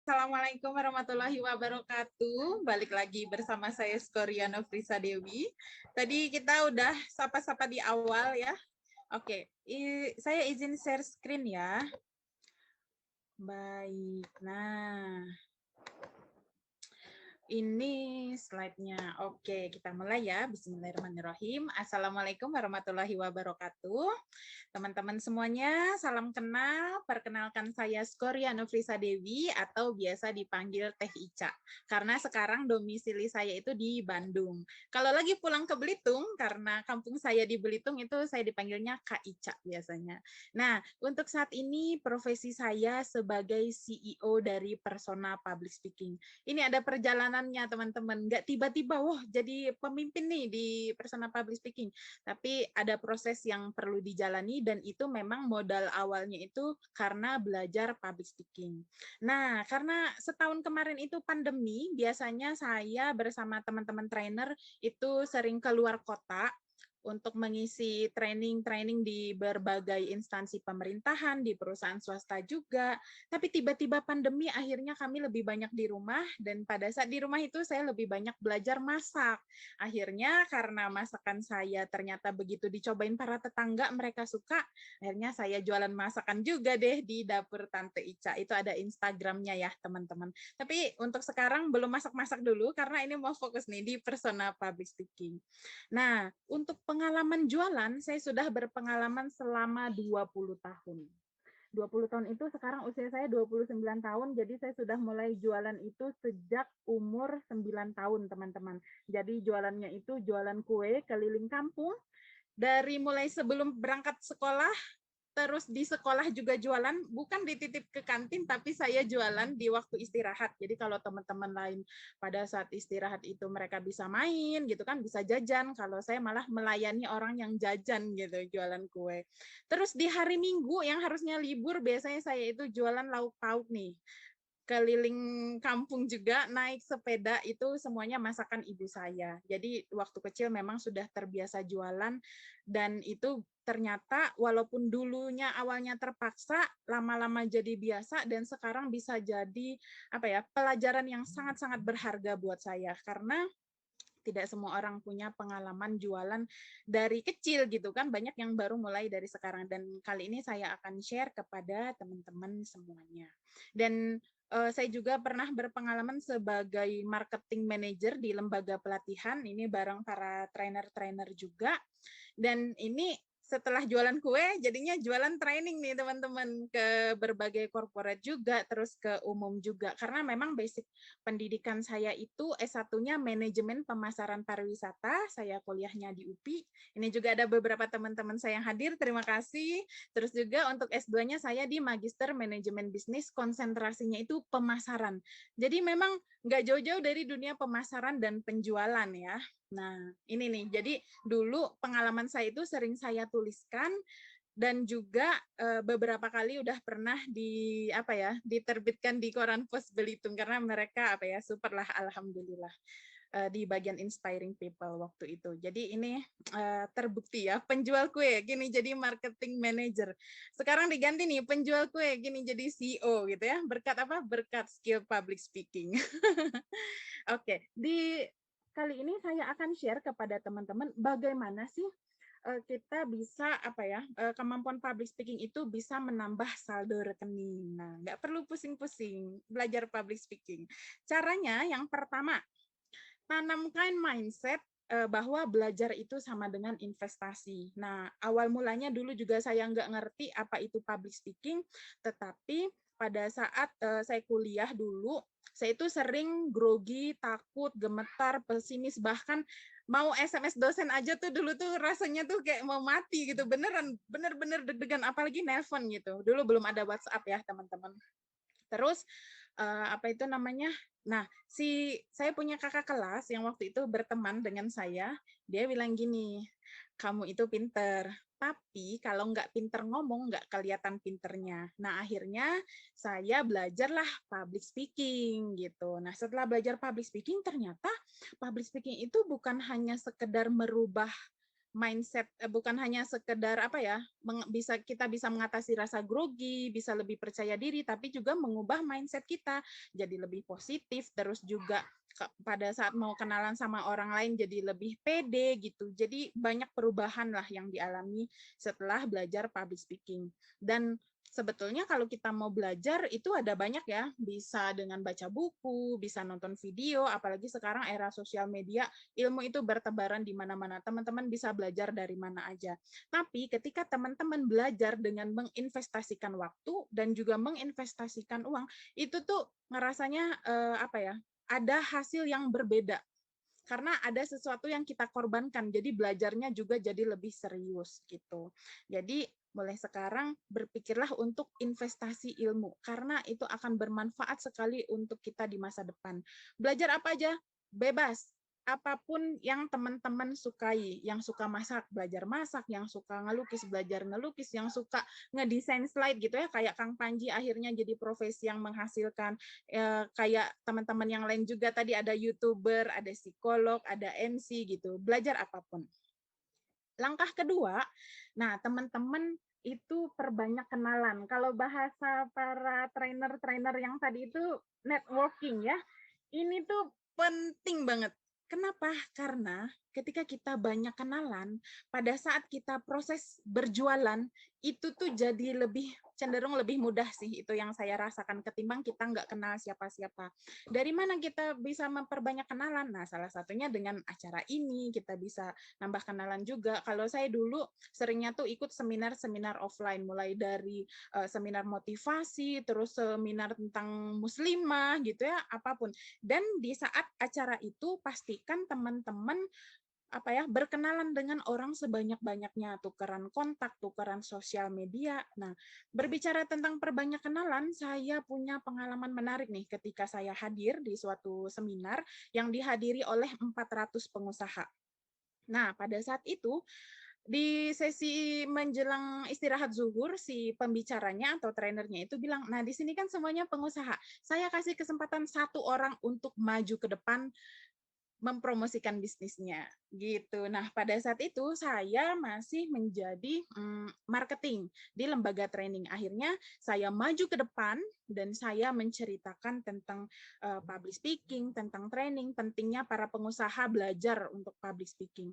Assalamualaikum warahmatullahi wabarakatuh. Balik lagi bersama saya Skoria Nofrisa Dewi. Tadi kita udah sapa-sapa di awal ya. Oke, saya izin share screen ya. Baik, nah ini slide-nya. Oke, kita mulai ya. Bismillahirrahmanirrahim. Assalamualaikum warahmatullahi wabarakatuh. Teman-teman semuanya, salam kenal. Perkenalkan saya Skoria Nofrisa Dewi atau biasa dipanggil Teh Ica. Karena sekarang domisili saya itu di Bandung. Kalau lagi pulang ke Belitung, karena kampung saya di Belitung itu saya dipanggilnya Kak Ica biasanya. Nah, untuk saat ini profesi saya sebagai CEO dari Persona Public Speaking. Ini ada perjalanannya teman-teman. Nggak tiba-tiba, wah jadi pemimpin nih di Persona Public Speaking. Tapi ada proses yang perlu dijalani dan itu memang modal awalnya itu karena belajar public speaking. Nah, karena setahun kemarin itu pandemi, biasanya saya bersama teman-teman trainer itu sering keluar kota untuk mengisi training-training di berbagai instansi pemerintahan, di perusahaan swasta juga. Tapi tiba-tiba pandemi akhirnya kami lebih banyak di rumah dan pada saat di rumah itu saya lebih banyak belajar masak. Akhirnya karena masakan saya ternyata begitu dicobain para tetangga, mereka suka, akhirnya saya jualan masakan juga deh di dapur Tante Ica. Itu ada Instagramnya ya teman-teman. Tapi untuk sekarang belum masak-masak dulu karena ini mau fokus nih di Persona Public Speaking. Nah, untuk pengalaman jualan, saya sudah berpengalaman selama 20 tahun. 20 tahun itu sekarang usia saya 29 tahun, jadi saya sudah mulai jualan itu sejak umur 9 tahun, teman-teman. Jadi jualannya itu jualan kue keliling kampung, dari mulai sebelum berangkat sekolah, terus di sekolah juga jualan, bukan dititip ke kantin, tapi saya jualan di waktu istirahat. Jadi kalau teman-teman lain pada saat istirahat itu mereka bisa main gitu kan, bisa jajan. Kalau saya malah melayani orang yang jajan gitu, jualan kue. Terus di hari Minggu yang harusnya libur, biasanya saya itu jualan lauk pauk nih. Keliling kampung juga, naik sepeda, itu semuanya masakan ibu saya. Jadi waktu kecil memang sudah terbiasa jualan, dan itu ternyata walaupun dulunya awalnya terpaksa, lama-lama jadi biasa, dan sekarang bisa jadi apa ya, pelajaran yang sangat-sangat berharga buat saya. Karena tidak semua orang punya pengalaman jualan dari kecil gitu kan, banyak yang baru mulai dari sekarang, dan kali ini saya akan share kepada teman-teman semuanya. Dan saya juga pernah berpengalaman sebagai marketing manager di lembaga pelatihan, ini bareng para trainer-trainer juga, dan ini setelah jualan kue, jadinya jualan training nih teman-teman, ke berbagai corporate juga, terus ke umum juga. Karena memang basic pendidikan saya itu S1-nya manajemen pemasaran pariwisata, saya kuliahnya di UPI. Ini juga ada beberapa teman-teman saya yang hadir, terima kasih. Terus juga untuk S2-nya saya di Magister Manajemen Bisnis, konsentrasinya itu pemasaran. Jadi memang nggak jauh-jauh dari dunia pemasaran dan penjualan ya. Nah, ini nih, jadi dulu pengalaman saya itu sering saya tuliskan, dan juga beberapa kali udah pernah diterbitkan di koran Pos Belitung, karena mereka super lah, alhamdulillah, di bagian inspiring people waktu itu. Jadi ini terbukti ya, penjual kue gini jadi marketing manager. Sekarang diganti nih, penjual kue gini jadi CEO gitu ya. Berkat apa? Berkat skill public speaking. Oke, di kali ini saya akan share kepada teman-teman bagaimana sih kita bisa kemampuan public speaking itu bisa menambah saldo rekening. Nah, nggak perlu pusing-pusing belajar public speaking. Caranya yang pertama, tanamkan mindset bahwa belajar itu sama dengan investasi. Nah, awal mulanya dulu juga saya nggak ngerti apa itu public speaking, tetapi pada saat saya kuliah dulu, saya itu sering grogi, takut, gemetar, pesimis, bahkan mau SMS dosen aja tuh dulu tuh rasanya tuh kayak mau mati gitu, bener-bener deg-degan, apalagi nelpon gitu. Dulu belum ada WhatsApp ya teman-teman. Terus nah, saya punya kakak kelas yang waktu itu berteman dengan saya, dia bilang gini, kamu itu pinter, tapi kalau nggak pinter ngomong, nggak kelihatan pinternya. Nah, akhirnya saya belajarlah public speaking gitu. Nah, setelah belajar public speaking, ternyata public speaking itu bukan hanya sekedar merubah mindset, bukan hanya sekedar apa ya, kita bisa mengatasi rasa grogi, bisa lebih percaya diri, tapi juga mengubah mindset kita jadi lebih positif, terus juga pada saat mau kenalan sama orang lain jadi lebih pede gitu. Jadi banyak perubahan lah yang dialami setelah belajar public speaking. Dan sebetulnya kalau kita mau belajar itu ada banyak ya, bisa dengan baca buku, bisa nonton video, apalagi sekarang era sosial media, ilmu itu bertebaran di mana-mana. Teman-teman bisa belajar dari mana aja. Tapi ketika teman-teman belajar dengan menginvestasikan waktu dan juga menginvestasikan uang, itu tuh ngerasanya apa ya? Ada hasil yang berbeda karena ada sesuatu yang kita korbankan, jadi belajarnya juga jadi lebih serius gitu. Jadi mulai sekarang berpikirlah untuk investasi ilmu, karena itu akan bermanfaat sekali untuk kita di masa depan. Belajar apa aja? Bebas. Apapun yang teman-teman sukai, yang suka belajar masak, yang suka ngelukis, belajar ngelukis, yang suka ngedesain slide gitu ya, kayak Kang Panji akhirnya jadi profesi yang menghasilkan, kayak teman-teman yang lain juga tadi ada YouTuber, ada psikolog, ada MC gitu, belajar apapun. Langkah kedua, nah teman-teman itu perbanyak kenalan. Kalau bahasa para trainer-trainer yang tadi itu networking ya, ini tuh penting banget. Kenapa? Karena ketika kita banyak kenalan, pada saat kita proses berjualan, itu tuh jadi cenderung lebih mudah sih, itu yang saya rasakan ketimbang kita nggak kenal siapa-siapa. Dari mana kita bisa memperbanyak kenalan? Nah, salah satunya dengan acara ini, kita bisa nambah kenalan juga. Kalau saya dulu seringnya tuh ikut seminar-seminar offline, mulai dari seminar motivasi, terus seminar tentang muslimah gitu ya, apapun. Dan di saat acara itu pastikan teman-teman apa ya berkenalan dengan orang sebanyak-banyaknya, tukeran kontak, tukeran sosial media. Nah, berbicara tentang perbanyak kenalan, saya punya pengalaman menarik nih ketika saya hadir di suatu seminar yang dihadiri oleh 400 pengusaha. Nah, pada saat itu di sesi menjelang istirahat zuhur, si pembicaranya atau trainernya itu bilang, nah di sini kan semuanya pengusaha, saya kasih kesempatan satu orang untuk maju ke depan mempromosikan bisnisnya gitu. Nah, pada saat itu saya masih menjadi marketing di lembaga training. Akhirnya saya maju ke depan dan saya menceritakan tentang public speaking, tentang training, pentingnya para pengusaha belajar untuk public speaking.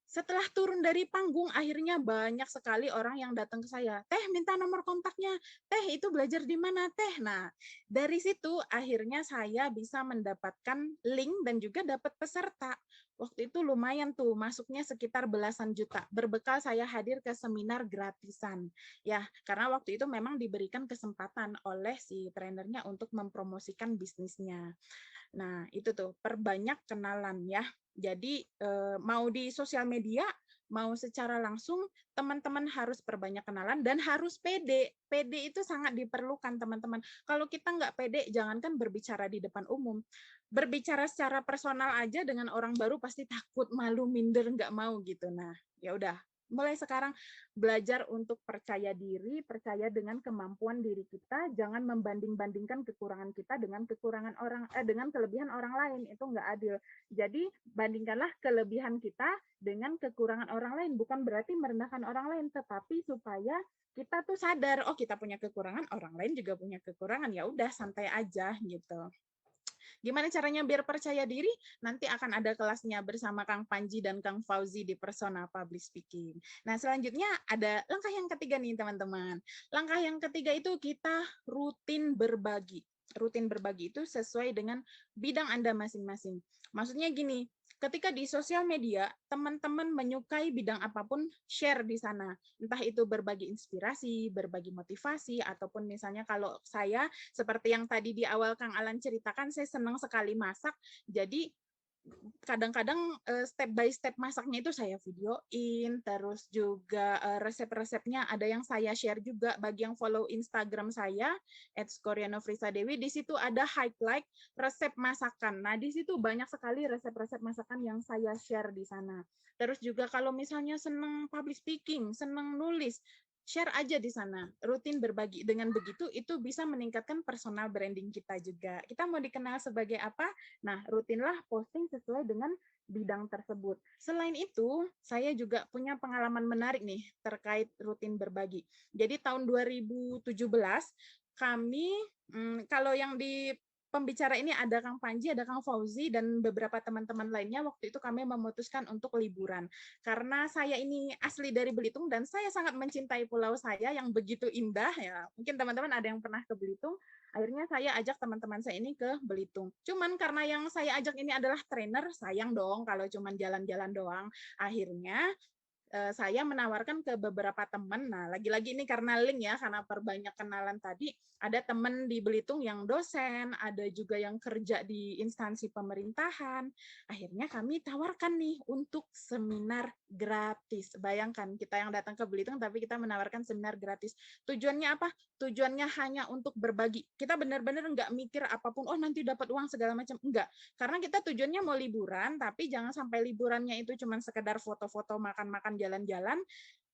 Setelah turun dari panggung, akhirnya banyak sekali orang yang datang ke saya. Teh, minta nomor kontaknya. Teh, itu belajar di mana, Teh? Nah, dari situ akhirnya saya bisa mendapatkan link dan juga dapat peserta. Waktu itu lumayan tuh, masuknya sekitar belasan juta. Berbekal saya hadir ke seminar gratisan. Ya, karena waktu itu memang diberikan kesempatan oleh si trainernya untuk mempromosikan bisnisnya. Nah, itu tuh, perbanyak kenalan ya. Jadi mau di sosial media, mau secara langsung, teman-teman harus perbanyak kenalan dan harus pede. Pede itu sangat diperlukan, teman-teman. Kalau kita nggak pede, jangankan berbicara di depan umum. Berbicara secara personal aja dengan orang baru pasti takut, malu, minder, nggak mau gitu. Nah, ya udah. Mulai sekarang belajar untuk percaya diri, percaya dengan kemampuan diri kita, jangan membanding-bandingkan kekurangan kita dengan dengan kelebihan orang lain, itu nggak adil. Jadi bandingkanlah kelebihan kita dengan kekurangan orang lain, bukan berarti merendahkan orang lain, tetapi supaya kita tuh sadar, oh kita punya kekurangan, orang lain juga punya kekurangan, ya udah santai aja gitu. Gimana caranya biar percaya diri? Nanti akan ada kelasnya bersama Kang Panji dan Kang Fauzi di Persona Public Speaking. Nah, selanjutnya ada langkah yang ketiga nih, teman-teman. Langkah yang ketiga itu kita rutin berbagi. Rutin berbagi itu sesuai dengan bidang Anda masing-masing. Maksudnya gini, ketika di sosial media, teman-teman menyukai bidang apapun, share di sana. Entah itu berbagi inspirasi, berbagi motivasi, ataupun misalnya kalau saya, seperti yang tadi di awal Kang Alan ceritakan, saya senang sekali masak, jadi kadang-kadang step by step masaknya itu saya videoin, terus juga resep-resepnya ada yang saya share juga bagi yang follow Instagram saya @koreanofrisadewi. Di situ ada highlight resep masakan. Nah, di situ banyak sekali resep-resep masakan yang saya share di sana. Terus juga kalau misalnya seneng public speaking, seneng nulis, share aja di sana, rutin berbagi. Dengan begitu itu bisa meningkatkan personal branding kita juga. Kita mau dikenal sebagai apa? Nah, rutinlah posting sesuai dengan bidang tersebut. Selain itu, saya juga punya pengalaman menarik nih terkait rutin berbagi. Jadi tahun 2017 kami kalau yang di pembicara ini ada Kang Panji, ada Kang Fauzi, dan beberapa teman-teman lainnya. Waktu itu kami memutuskan untuk liburan. Karena saya ini asli dari Belitung dan saya sangat mencintai pulau saya yang begitu indah ya. Mungkin teman-teman ada yang pernah ke Belitung. Akhirnya saya ajak teman-teman saya ini ke Belitung. Cuman karena yang saya ajak ini adalah trainer, sayang dong kalau cuman jalan-jalan doang. Akhirnya saya menawarkan ke beberapa teman. Nah, lagi-lagi ini karena link ya, karena perbanyak kenalan tadi, ada teman di Belitung yang dosen, ada juga yang kerja di instansi pemerintahan. Akhirnya kami tawarkan nih untuk seminar gratis. Bayangkan kita yang datang ke Belitung, tapi kita menawarkan seminar gratis. Tujuannya apa? Tujuannya hanya untuk berbagi. Kita benar-benar nggak mikir apapun, oh nanti dapat uang segala macam. Enggak. Karena kita tujuannya mau liburan, tapi jangan sampai liburannya itu cuma sekedar foto-foto, makan-makan, jalan-jalan.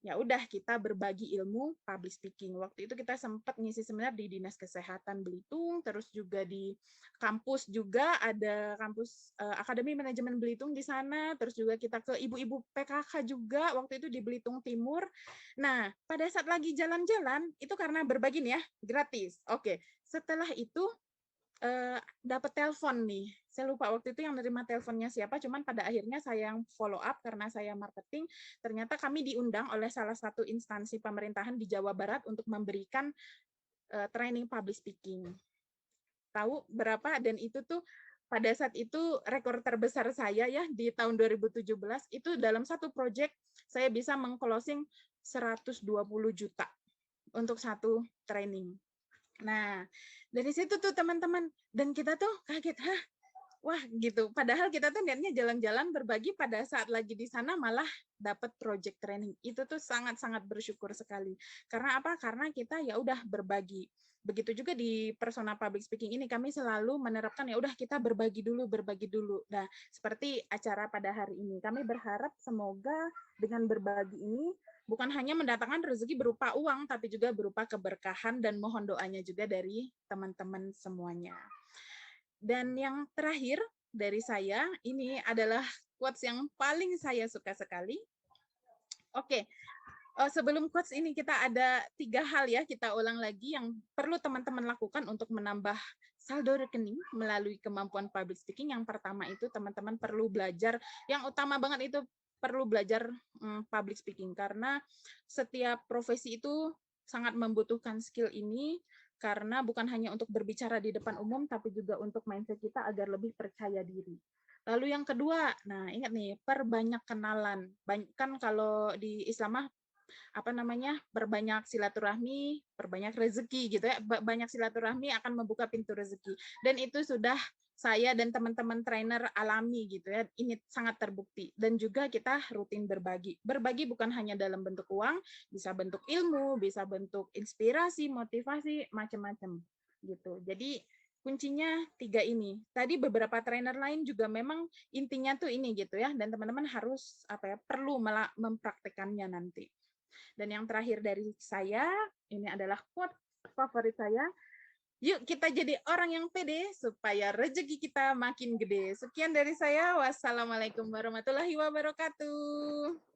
Ya udah kita berbagi ilmu public speaking. Waktu itu kita sempat ngisi seminar di Dinas Kesehatan Belitung, terus juga di kampus juga ada kampus Akademi Manajemen Belitung di sana, terus juga kita ke ibu-ibu PKK juga waktu itu di Belitung Timur. Nah, pada saat lagi jalan-jalan itu karena berbagi nih ya, gratis. Oke, setelah itu dapat telepon nih. Saya lupa waktu itu yang menerima teleponnya siapa, cuman pada akhirnya saya yang follow up karena saya marketing. Ternyata kami diundang oleh salah satu instansi pemerintahan di Jawa Barat untuk memberikan training public speaking. Tahu berapa? Dan itu tuh pada saat itu rekor terbesar saya ya di tahun 2017 itu dalam satu project saya bisa mengclosing 120 juta untuk satu training. Nah, dari situ tuh teman-teman, dan kita tuh kaget, hah, wah gitu. Padahal kita tuh niatnya jalan-jalan berbagi, pada saat lagi di sana malah dapat project training. Itu tuh sangat-sangat bersyukur sekali. Karena apa? Karena kita ya udah berbagi. Begitu juga di persona public speaking ini kami selalu menerapkan ya udah kita berbagi dulu, berbagi dulu. Nah, seperti acara pada hari ini. Kami berharap semoga dengan berbagi ini bukan hanya mendatangkan rezeki berupa uang, tapi juga berupa keberkahan dan mohon doanya juga dari teman-teman semuanya. Dan yang terakhir dari saya, ini adalah quotes yang paling saya suka sekali. Oke, sebelum quotes ini kita ada 3 hal ya, kita ulang lagi yang perlu teman-teman lakukan untuk menambah saldo rekening melalui kemampuan public speaking. Yang pertama itu teman-teman perlu belajar, yang utama banget itu perlu belajar public speaking, karena setiap profesi itu sangat membutuhkan skill ini, karena bukan hanya untuk berbicara di depan umum, tapi juga untuk mindset kita agar lebih percaya diri. Lalu yang kedua, nah ingat nih, perbanyak kenalan. Kan kalau di Islam apa namanya, berbanyak silaturahmi, berbanyak rezeki gitu ya. Banyak silaturahmi akan membuka pintu rezeki. Dan itu sudah saya dan teman-teman trainer alami gitu ya. Ini sangat terbukti. Dan juga kita rutin berbagi. Berbagi bukan hanya dalam bentuk uang, bisa bentuk ilmu, bisa bentuk inspirasi, motivasi, macam-macam gitu. Jadi kuncinya 3 ini. Tadi beberapa trainer lain juga memang intinya tuh ini gitu ya. Dan teman-teman harus apa ya, perlu mempraktekannya nanti. Dan yang terakhir dari saya, ini adalah quote favorit saya. Yuk kita jadi orang yang pede supaya rezeki kita makin gede. Sekian dari saya. Wassalamualaikum warahmatullahi wabarakatuh.